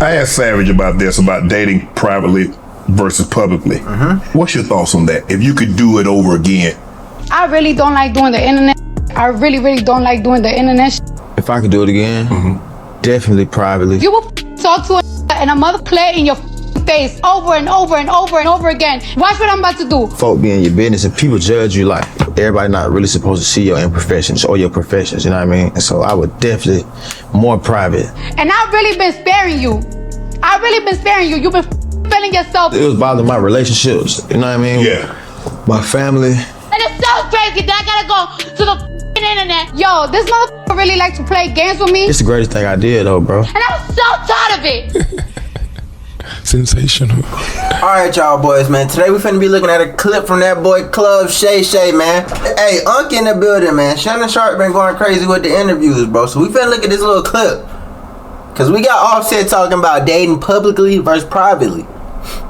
I asked Savage about this, about dating privately versus publicly. What's your thoughts on that? If you could do it over again. I really don't like doing the internet. I really don't like doing the internet. If I could do it again, definitely privately. You will talk to a and a mother play in your face over and over and over and over again. Watch what I'm about to do. Folk be in your business and people judge you like everybody not really supposed to see your imperfections or your professions, you know what I mean? And so I would definitely more private. And I've really been sparing you. I've really been sparing you. You've been feeling yourself. It was bothering my relationships, you know what I mean? Yeah. My family. And it's so crazy that I gotta go to the internet. Yo, this motherfucker really like to play games with me. It's the greatest thing I did though, bro. And I'm so tired of it. Sensational. Alright, y'all boys, man. Today we finna be looking at a clip from that boy Club Shay Shay, man. Hey, Unc in the building, man. Shannon Sharp been going crazy with the interviews, bro. So we finna look at this little clip. Cause we got Offset talking about dating publicly versus privately.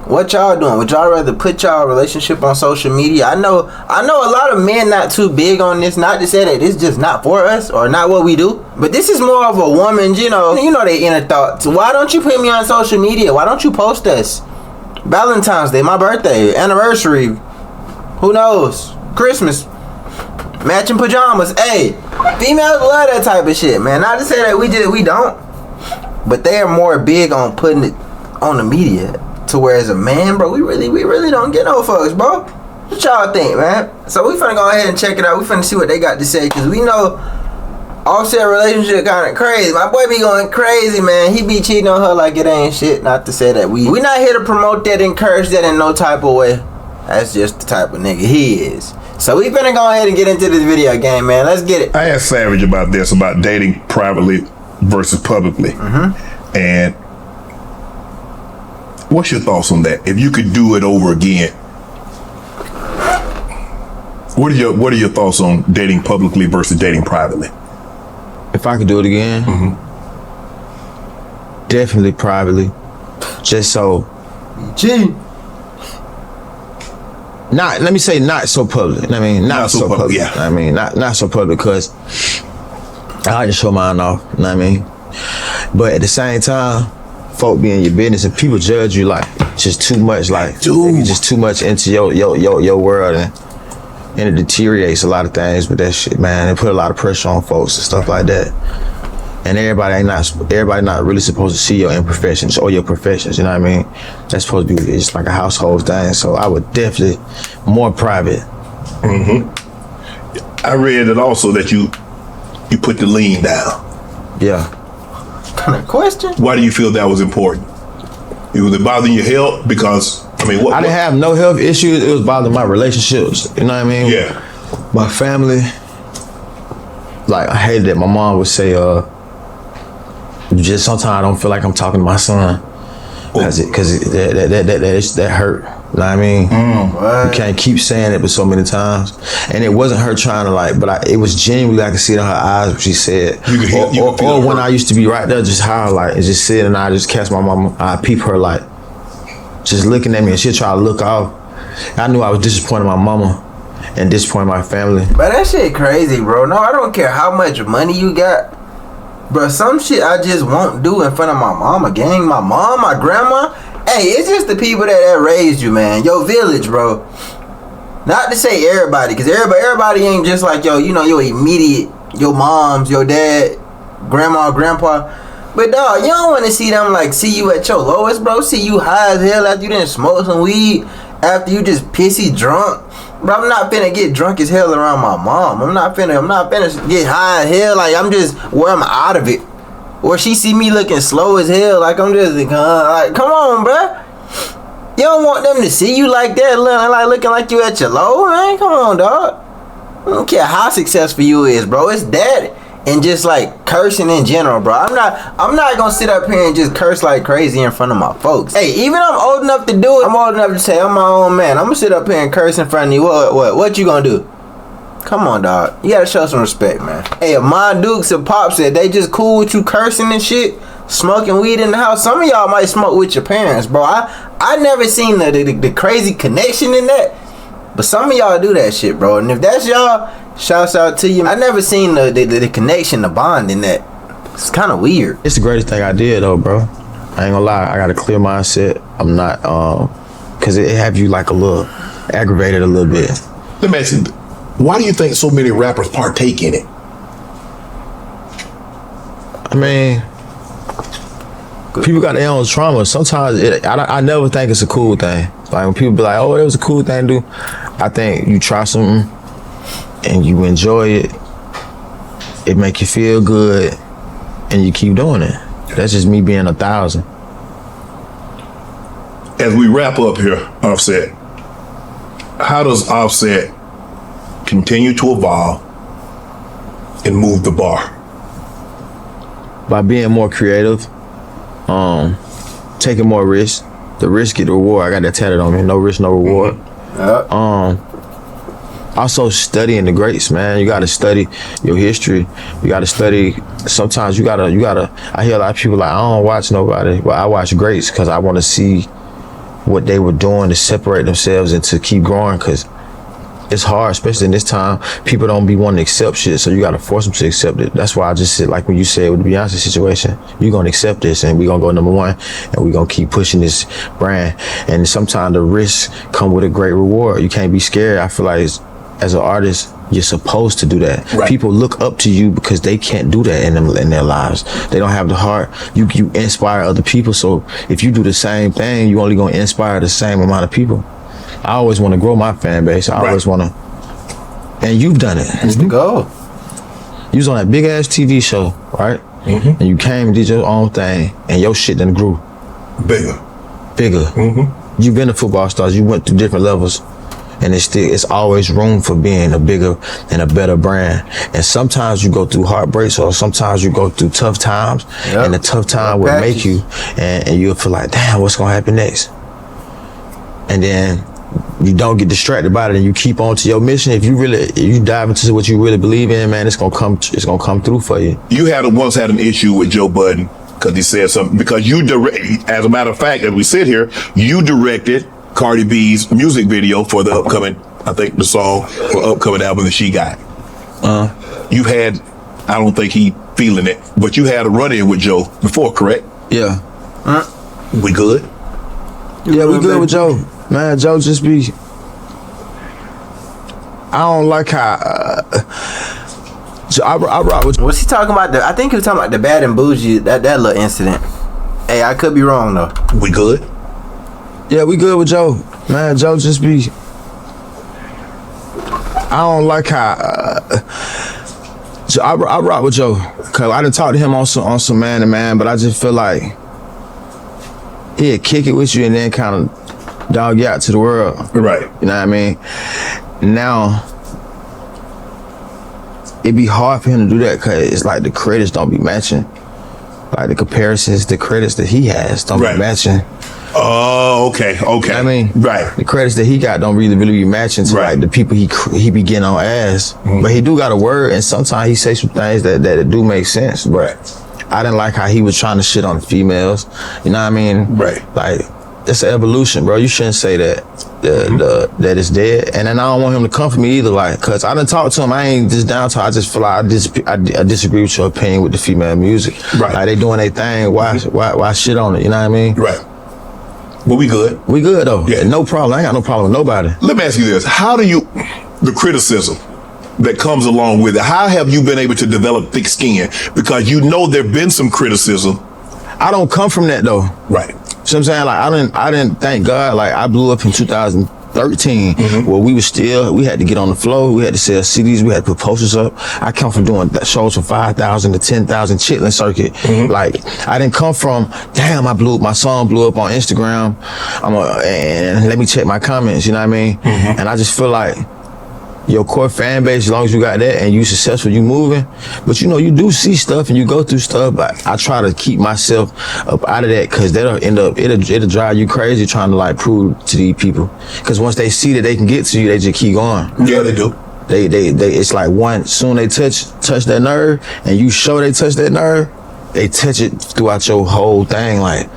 What y'all doing? Would y'all rather put y'all relationship on social media? I know a lot of men not too big on this, not to say that it's just not for us or not what we do. But this is more of a woman's, you know their inner thoughts. Why don't you put me on social media? Why don't you post us? Valentine's Day, my birthday, anniversary, who knows? Christmas, matching pajamas. Hey, females love that type of shit, man. Not to say that we don't. But they are more big on putting it on the media. To where as a man, bro, we really don't get no fucks, bro. What y'all think, man? So we finna go ahead and check it out. We finna see what they got to say, cause we know Offset relationship kind of crazy. My boy be going crazy, man. He be cheating on her like it ain't shit. Not to say that we not here to promote that, encourage that in no type of way. That's just the type of nigga he is. So we finna go ahead and get into this video game, man. Let's get it. I asked Savage about this, about dating privately versus publicly. And what's your thoughts on that? If you could do it over again, what are your thoughts on dating publicly versus dating privately? If I could do it again, definitely privately. Just so let me say not so public. I mean, not so public. Yeah. I mean, not so public because I like to show mine off. You know what I mean? But at the same time, folk be in your business and people judge you like just too much, like you're just too much into your world, and it deteriorates a lot of things. But that shit, man, it put a lot of pressure on folks and stuff like that. And everybody not really supposed to see your imperfections or your professions. You know what I mean? That's supposed to be just like a household thing. So I would definitely more private. I read it also that you put the lean down. Yeah. Kind of question. Why do you feel that was important? Was it bothering your health? Because I mean, I didn't have no health issues. It was bothering my relationships. You know what I mean? Yeah. My family. Like I hated that my mom would say, just sometimes I don't feel like I'm talking to my son, cause that hurt. You know what I mean? You can't keep saying it but so many times, and it wasn't her trying to like, but it was genuinely, I could see it in her eyes what she said. Or when I used to be right there, just how like and just sitting, and I just catch my mama, I peep her like, just looking at me, and she'd try to look off. I knew I was disappointing my mama and disappointing my family. But that shit crazy, bro. No, I don't care how much money you got. Bro, some shit I just won't do in front of my mama, gang. My mom, my grandma. Hey, it's just the people that raised you, man. Your village, bro. Not to say everybody, because everybody ain't just like, your immediate, your moms, your dad, grandma, grandpa. But dog, you don't want to see them like see you at your lowest, bro. See you high as hell after you didn't smoke some weed, after you just pissy drunk. Bro, I'm not finna get drunk as hell around my mom. I'm not finna get high as hell. Like I'm just where I'm out of it. Or she see me looking slow as hell. Like I'm just like, come on, bro. You don't want them to see you like that, like looking like you at your low, man. Come on, dog. I don't care how successful you is, bro. It's that and just like cursing in general, bro. I'm not gonna sit up here and just curse like crazy in front of my folks. Hey, even I'm old enough to do it. I'm old enough to say I'm my own man. I'm gonna sit up here and curse in front of you. What you gonna do? Come on, dog. You gotta show some respect, man. Hey, if my Dukes and Pops said they just cool with you cursing and shit, smoking weed in the house, some of y'all might smoke with your parents, bro. I never seen the crazy connection in that. But some of y'all do that shit, bro. And if that's y'all, shouts out to you. I never seen the connection, the bond in that. It's kind of weird. It's the greatest thing I did, though, bro. I ain't gonna lie, I got a clear mindset. I'm not, cause it have you like a little aggravated a little bit. Let me ask you, why do you think so many rappers partake in it? I mean, people got their own trauma. Sometimes I never think it's a cool thing. Like when people be like, oh, that was a cool thing to do. I think you try something and you enjoy it. It make you feel good and you keep doing it. That's just me being 1,000. As we wrap up here, Offset, how does Offset continue to evolve and move the bar? By being more creative, taking more risks. The risk get the reward. I got that tatted on me. No risk, no reward. Also studying the greats, man. You gotta study your history. You gotta study. Sometimes you gotta. I hear a lot of people like, I don't watch nobody, but I watch greats because I want to see what they were doing to separate themselves and to keep growing. Because it's hard, especially in this time. People don't be wanting to accept shit, so you gotta force them to accept it. That's why I just said, like when you said with the Beyonce situation, you're gonna accept this and we're gonna go #1 and we're gonna keep pushing this brand. And sometimes the risks come with a great reward. You can't be scared. I feel like as an artist, you're supposed to do that. Right. People look up to you because they can't do that in their lives. They don't have the heart. You inspire other people, so if you do the same thing, you're only gonna inspire the same amount of people. I always want to grow my fan base. I always want to, and you've done it. That's the goal. You was on that big ass TV show, right? And you came and did your own thing, and your shit done grew Bigger. You've been a football star. You went through different levels, and it's always room for being a bigger and a better brand. And sometimes you go through heartbreaks, or sometimes you go through tough times, and the tough time will make you, and you'll feel like, damn, what's gonna happen next? And then you don't get distracted by it, and you keep on to your mission. If you dive into what you really believe in, man, it's gonna come through for you. You once had an issue with Joe Budden because he said something, because as a matter of fact, as we sit here, you directed Cardi B's music video for the upcoming, I think the song for upcoming album that she got. You've had, I don't think he feeling it, but you had a run-in with Joe before, correct? Yeah. We good? Yeah, we good with Joe. Man, Joe just be, I don't like how, I rock with. What's he talking about? I think he was talking about the Bad and Bougie, that little incident. Hey, I could be wrong though. We good? Yeah, we good with Joe. Man, Joe just be, I don't like how, I rock with Joe. Cause I done talked to him on some man to man, but I just feel like he'll kick it with you and then kind of dog you out to the world. Right. You know what I mean? Now, it'd be hard for him to do that because it's like the credits don't be matching. Like the comparisons, the credits that he has don't be matching. Oh, okay. You know what I mean? Right. The credits that he got don't really be matching to like the people he be getting on ass. But he do got a word, and sometimes he say some things that do make sense. But I didn't like how he was trying to shit on the females. You know what I mean? Right. Like, it's an evolution, bro. You shouldn't say that that it's dead. And then I don't want him to come for me either, like, cause I done talked to him. I ain't just down to. I just feel like I disagree with your opinion with the female music. Right. Like they doing their thing. Why shit on it? You know what I mean? Right. But we good. We good though. Yeah. No problem. I ain't got no problem with nobody. Let me ask you this: how do you, the criticism that comes along with it, how have you been able to develop thick skin? Because you know there've been some criticism. I don't come from that though. Right. So I'm saying, like, I didn't thank God. Like, I blew up in 2013 where we had to get on the floor. We had to sell CDs. We had to put posters up. I come from doing shows from 5,000 to 10,000 chitlin circuit. Like, I didn't come from, damn, my song blew up on Instagram. And let me check my comments, you know what I mean? And I just feel like your core fan base, as long as you got that and you successful, you moving. But you know, you do see stuff and you go through stuff, but I try to keep myself up out of that, because that'll end up, it'll drive you crazy trying to like prove to these people. Because once they see that they can get to you, they just keep going. Yeah, they do. They it's like soon they touch that nerve, and you show they touch that nerve, they touch it throughout your whole thing. Like,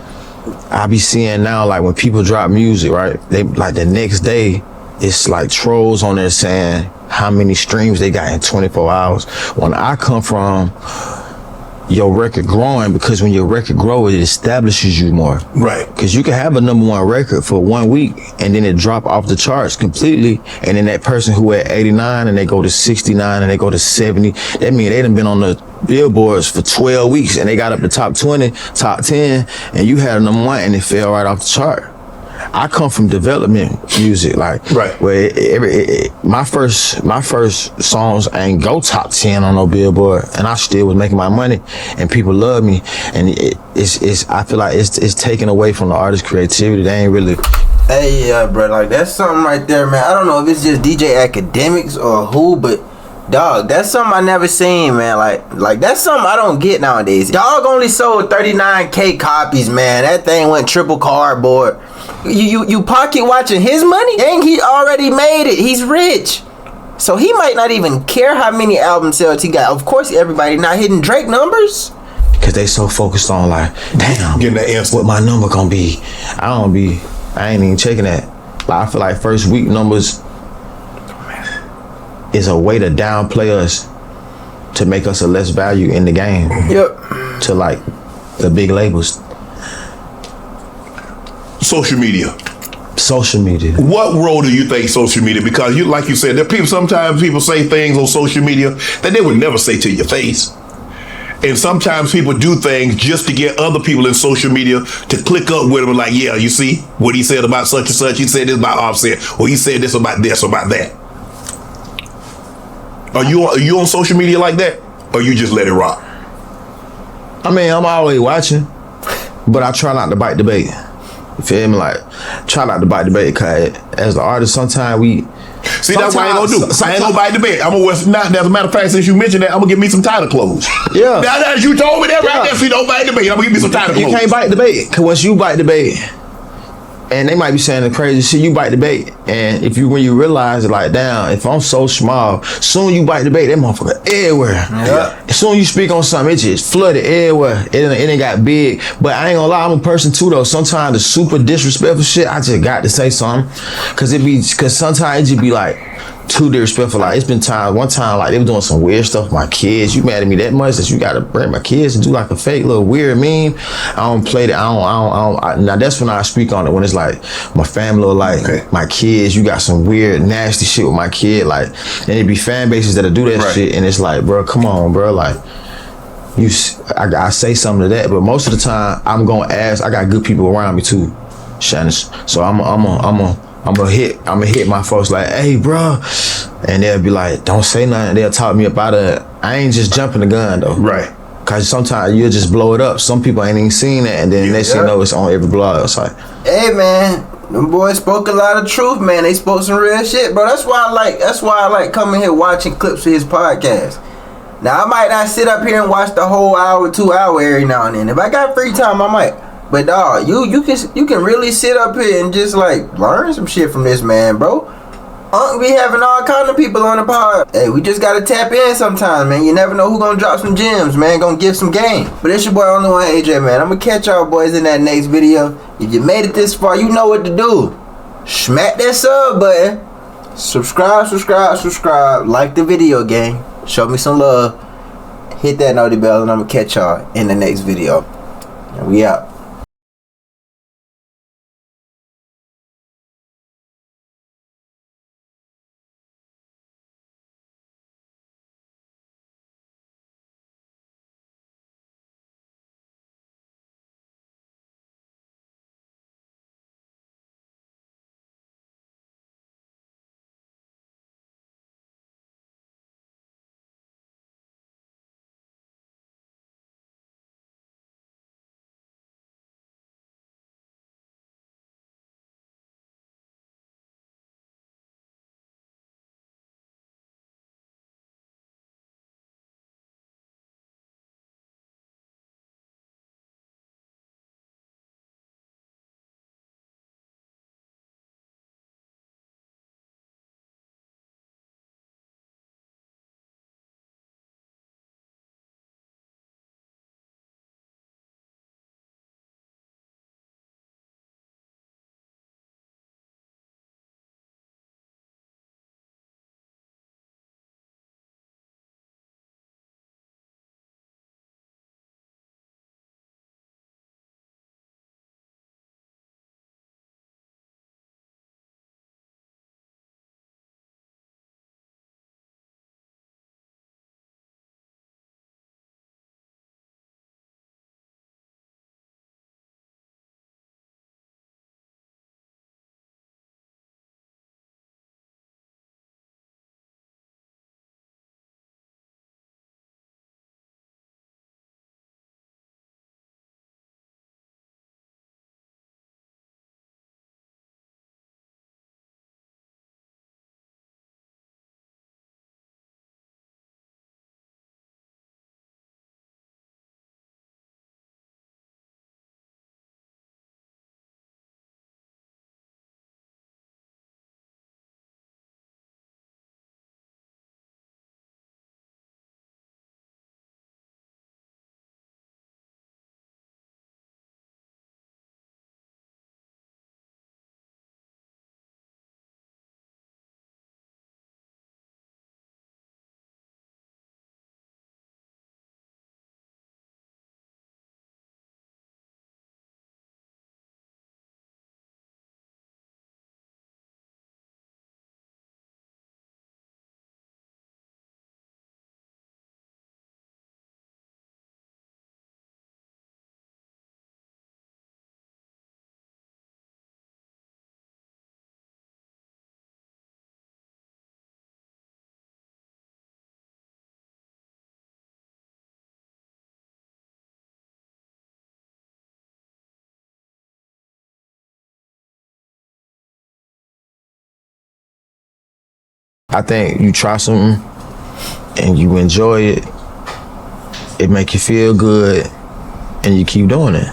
I be seeing now, like when people drop music, right? They like the next day, it's like trolls on there saying how many streams they got in 24 hours. When I come from, your record growing, because when your record grows, it establishes you more. Right. Because you can have a #1 record for 1 week and then it drop off the charts completely, and then that person who at 89 and they go to 69 and they go to 70, that means they done been on the billboards for 12 weeks and they got up to top 20, top 10, and you had a #1 and it fell right off the chart. I come from development music, like Right. where my first songs ain't go top 10 on no billboard, and I still was making my money, and people love me, and it's I feel like it's taken away from the artist's creativity. They ain't really. Hey, yeah, bro, like that's something right there, man. I don't know if it's just DJ Academics or who, but dog, that's something I never seen, man. Like that's something I don't get nowadays. Dog only sold 39K copies, man. That thing went triple cardboard. You pocket watching his money? Dang, he already made it. He's rich. So he might not even care how many album sales he got. Of course, everybody not hitting Drake numbers. Cause they so focused on like, damn, Getting that answer. what my number gonna be. I ain't even checking that. Like, I feel like first week numbers is a way to downplay us, to make us a less value in the game. Yep. To like the big labels. Social media. Social media. What role do you think social media? Because you, like you said, there people sometimes people say things on social media that they would never say to your face. And sometimes people do things just to get other people in social media to click up with them, like, yeah, you see what he said about such and such. He said this about Offset, or he said this about that. Are you on social media like that, or you just let it rock? I mean, I'm always watching, but I try not to bite the bait. You feel me? Like, try not to bite the bait, cause as the artist, sometimes we. See, that's what I ain't gonna do. I ain't gonna bite the bait. I'm gonna wear not. As a matter of fact, since you mentioned that, I'm gonna get me some tighter clothes. Yeah. Now that you told me that right Yeah. there, see, don't bite the bait. I'm gonna get me some tighter clothes. You can't bite the bait, cause once you bite the bait, and they might be saying the crazy shit, you bite the bait, and when you realize it, like, damn, if I'm so small, soon you bite the bait, that motherfucker everywhere. Yeah. As soon you speak on something, it just flooded everywhere. It ain't got big. But I ain't gonna lie, I'm a person too though. Sometimes the super disrespectful shit, I just got to say something, cause sometimes it just be like too disrespectful. Like, it's been one time like they were doing some weird stuff with my kids. You mad at me that much that you gotta bring my kids and do like a fake little weird meme? I don't play that. Now that's when I speak on it, when it's like my family or like my kids. You got some weird nasty shit with my kid, like, and it be fan bases that'll do that shit, and it's like, bro, come on, bro, like. I say something to that, but most of the time I'm gonna ask. I got good people around me too, Shannon. So I'm gonna hit my folks like, hey, bro, and they'll be like, don't say nothing. They'll talk me up out of it. I ain't just jumping the gun though, Right. Cause sometimes you'll just blow it up. Some people ain't even seen that, and then they say no, it's on every blog. It's like, Hey, man, them boys spoke a lot of truth, man. They spoke some real shit, bro. That's why I like coming here watching clips of his podcast. Now, I might not sit up here and watch the whole hour, 2 hour every now and then. If I got free time, I might. But dog, you can really sit up here and just like learn some shit from this man, bro. We having all kind of people on the pod. Hey, we just gotta tap in sometimes, man. You never know who gonna drop some gems, man. Gonna give some game. But it's your boy Only One AJ, man. I'm gonna catch y'all boys in that next video. If you made it this far, you know what to do. Smack that sub button. Subscribe. Like the video, gang. Show me some love. Hit that noty bell, and I'm gonna catch y'all in the next video. And we out. I think you try something and you enjoy it, it make you feel good, and you keep doing it.